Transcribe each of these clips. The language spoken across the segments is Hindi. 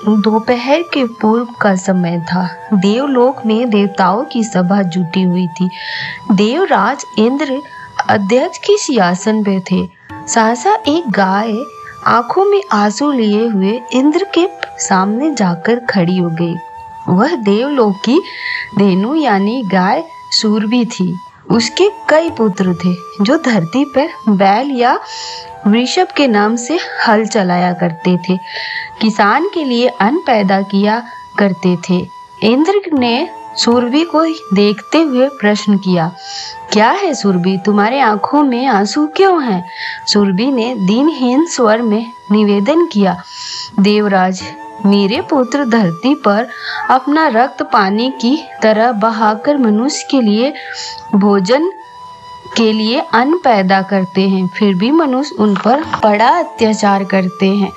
दोपहर के पूर्व का समय था। देवलोक में देवताओं की सभा जुटी हुई थी। देवराज इंद्र अध्यक्ष के सिंहासन पे थे। सहसा एक गाय आंखों में आंसू लिए हुए इंद्र के सामने जाकर खड़ी हो गई। वह देवलोक की धेनु यानी गाय सुरभि थी। उसके कई पुत्र थे जो धरती पर बैल या वृषभ के नाम से हल चलाया करते थे, किसान के लिए अन्न पैदा किया करते थे। इंद्र ने सुरभि को देखते हुए प्रश्न किया, क्या है सुरभि, तुम्हारे आंखों में आंसू क्यों हैं? सुरभि ने दीनहीन स्वर में निवेदन किया, देवराज, मेरे पुत्र धरती पर अपना रक्त पानी की तरह बहाकर मनुष्य के लिए भोजन के लिए अन्न पैदा करते हैं, फिर भी मनुष्य उन पर बड़ा अत्याचार करते हैं।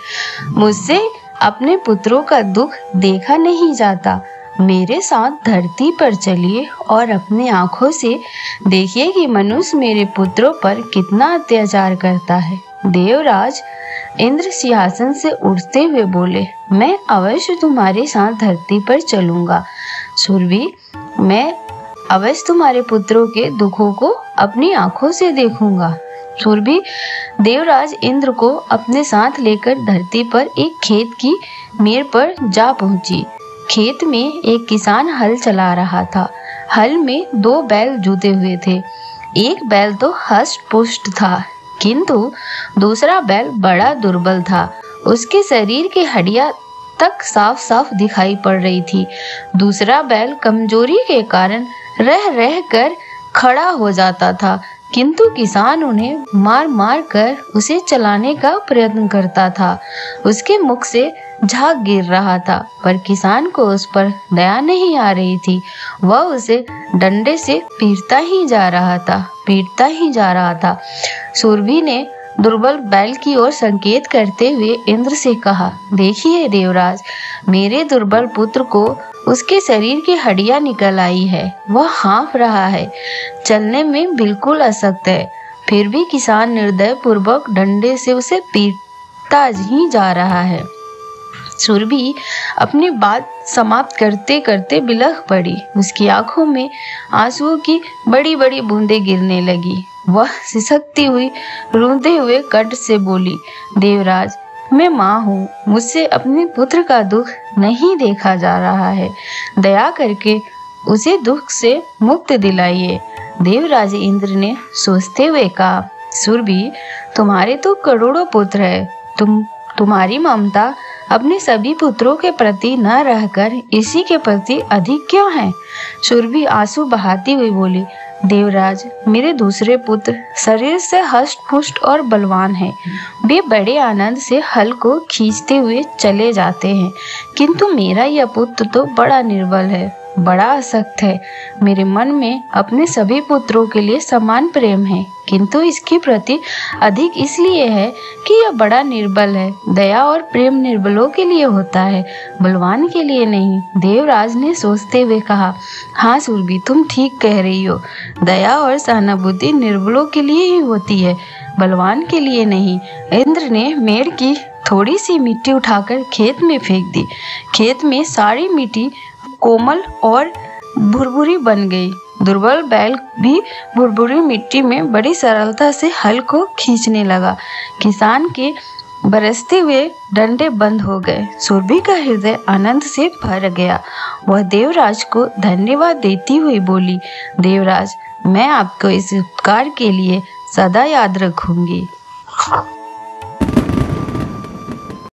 मुझसे अपने पुत्रों का दुख देखा नहीं जाता। मेरे साथ धरती पर चलिए और अपने आंखों से देखिए कि मनुष्य मेरे पुत्रों पर कितना अत्याचार करता है। देवराज इंद्र सिंहासन से उठते हुए बोले, मैं अवश्य तुम्हारे साथ धरती पर चलूंगा। सुरभि, मैं अवश्य तुम्हारे पुत्रों के दुखों को अपनी आंखों से देखूंगा। सुरभि देवराज इंद्र को अपने साथ लेकर धरती पर एक खेत की मेड़ पर जा पहुंची। खेत में एक किसान हल चला रहा था। हल में 2 बैल जुते हुए थे। एक बैल तो हष्ट पुष्ट था, किंतु दूसरा बैल बड़ा दुर्बल था। उसके शरीर की हड्डियां तक साफ साफ दिखाई पड़ रही थी। दूसरा बैल कमजोरी के कारण रह रह कर खड़ा हो जाता था, किंतु किसान उन्हें मार मार कर उसे चलाने का प्रयत्न करता था। उसके मुख से झाग गिर रहा था, पर किसान को उस पर दया नहीं आ रही थी। वह उसे डंडे से पीटता ही जा रहा था। सुरभि ने दुर्बल बैल की ओर संकेत करते हुए इंद्र से कहा, देखिए देवराज, मेरे दुर्बल पुत्र को उसके शरीर की हड्डियां निकल आई है। वह हाँफ रहा है, चलने में बिल्कुल अशक्त है, फिर भी किसान निर्दय पूर्वक डंडे से उसे पीटता ही जा रहा है। सुरभि अपनी बात समाप्त करते करते बिलख पड़ी। उसकी आंखों में आंसुओं की बड़ी बड़ी बूंदें गिरने लगी। वह सिसकती हुई रोते हुए कंठ से बोली, देवराज, मैं माँ हूँ, मुझसे अपने पुत्र का दुख नहीं देखा जा रहा है। दया करके उसे दुख से मुक्त दिलाइए। देवराज इंद्र ने सोचते हुए कहा, सुरभि, तुम्हारे तो करोड़ों पुत्र है, तुम्हारी ममता अपने सभी पुत्रों के प्रति न रहकर इसी के प्रति अधिक क्यों है? सुरभि आंसू बहाती हुई बोली, देवराज, मेरे दूसरे पुत्र शरीर से हष्ट पुष्ट और बलवान हैं। वे बड़े आनंद से हल को खींचते हुए चले जाते हैं, किंतु मेरा यह पुत्र तो बड़ा निर्बल है, बड़ा असक्त है। मेरे मन में अपने सभी पुत्रों के लिए समान प्रेम है, किंतु इसके प्रति अधिक इसलिए है कि यह बड़ा निर्बल है। दया और प्रेम निर्बलों के लिए होता है, बलवान के लिए नहीं। देवराज ने सोचते हुए कहा, हाँ सुरभि, तुम ठीक कह रही हो। दया और सहानुभूति निर्बलों के लिए ही होती है, बलवान के लिए नहीं। इंद्र ने मेड़ की थोड़ी सी मिट्टी उठाकर खेत में फेंक दी। खेत में सारी मिट्टी कोमल और भुरभुरी बन गई। दुर्बल बैल भी भुरभुरी मिट्टी में बड़ी सरलता से हल को खींचने लगा। किसान के बरसते हुए डंडे बंद हो गए। सुरभि का हृदय आनंद से भर गया। वह देवराज को धन्यवाद देती हुई बोली, देवराज, मैं आपको इस उपकार के लिए सदा याद रखूंगी।